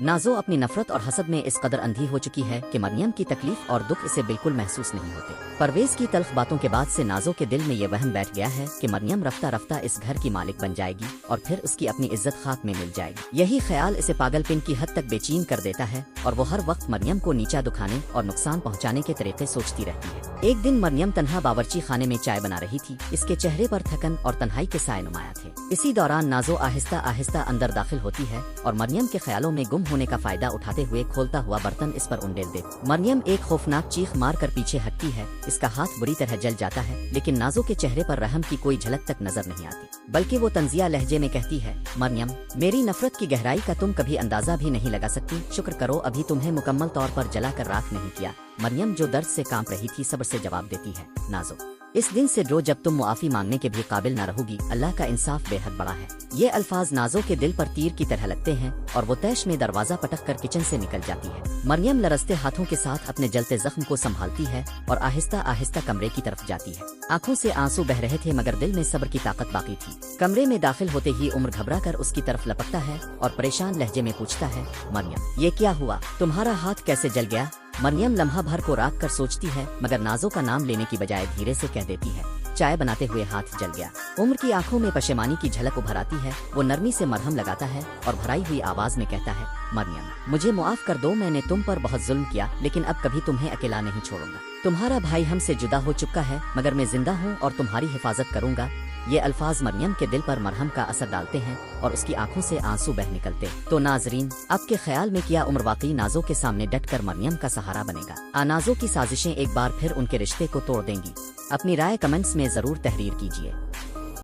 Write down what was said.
नाज़ो अपनी नफरत और हसद में इस कदर अंधी हो चुकी है कि मरियम की तकलीफ और दुख इसे बिल्कुल महसूस नहीं होते। परवेज़ की तल्ख बातों के बाद से नाज़ो के दिल में ये वहम बैठ गया है कि मरियम रफ्ता रफ्ता इस घर की मालिक बन जाएगी और फिर उसकी अपनी इज्जत खाक में मिल जाएगी। यही ख्याल इसे पागलपन की हद तक बेचैन कर देता है और वो हर वक्त मरियम को नीचा दुखाने और नुकसान पहुँचाने के तरीके सोचती रहती है। एक दिन मरियम तन्हा बावर्ची खाने में चाय बना रही थी। इसके चेहरे पर थकन और तन्हाई के साए नुमाया थे। इसी दौरान नाज़ो आहिस्ता आहिस्ता अंदर दाखिल होती है और मरियम के ख्यालों में गुम होने का फायदा उठाते हुए खोलता हुआ बर्तन इस पर उंडेल दे। मरियम एक खौफनाक चीख मार कर पीछे हटती है। इसका हाथ बुरी तरह जल जाता है, लेकिन नाज़ो के चेहरे पर रहम की कोई झलक तक नजर नहीं आती, बल्कि वो तंजिया लहजे में कहती है, मरियम, मेरी नफरत की गहराई का तुम कभी अंदाजा भी नहीं लगा सकती। शुक्र करो अभी तुम्हें मुकम्मल तौर पर जला कर राख नहीं किया। मरियम जो दर्द से कांप रही थी सब्र से जवाब देती है, नाज़ो, इस दिन से जो जब तुम मुआफी मांगने के भी काबिल न रहोगी, अल्लाह का इंसाफ बेहद बड़ा है। ये अल्फाज नाज़ो के दिल पर तीर की तरह लगते हैं और वो तैश में दरवाजा पटक कर किचन से निकल जाती है। मरियम लरसते हाथों के साथ अपने जलते जख्म को संभालती है और आहिस्ता आहिस्ता कमरे की तरफ जाती है। आंखों से आंसू बह रहे थे मगर दिल में सब्र की ताकत बाकी थी। कमरे में दाखिल होते ही उम्र घबरा कर उसकी तरफ लपकता है और परेशान लहजे में पूछता है, मरियम, ये क्या हुआ? तुम्हारा हाथ कैसे जल गया? मरियम लम्हा भर को राख कर सोचती है मगर नाज़ो का नाम लेने की बजाय धीरे से कह देती है, चाय बनाते हुए हाथ जल गया। उम्र की आंखों में पशेमानी की झलक उभर आती है। वो नरमी से मरहम लगाता है और भराई हुई आवाज में कहता है, मरियम, मुझे मुआफ कर दो। मैंने तुम पर बहुत जुल्म किया, लेकिन अब कभी तुम्हें अकेला नहीं छोड़ूंगा। तुम्हारा भाई हमसे जुदा हो चुका है मगर मैं जिंदा हूँ और तुम्हारी हिफाजत करूंगा। ये अल्फाज मरियम के दिल पर मरहम का असर डालते हैं और उसकी आंखों से आंसू बह निकलते। तो नाजरीन, आपके ख्याल में क्या उम्र वाकई नाज़ो के सामने डटकर मरियम का सहारा बनेगा? नाज़ो की साजिशें एक बार फिर उनके रिश्ते को तोड़ देंगी? अपनी राय कमेंट्स में जरूर तहरीर कीजिए।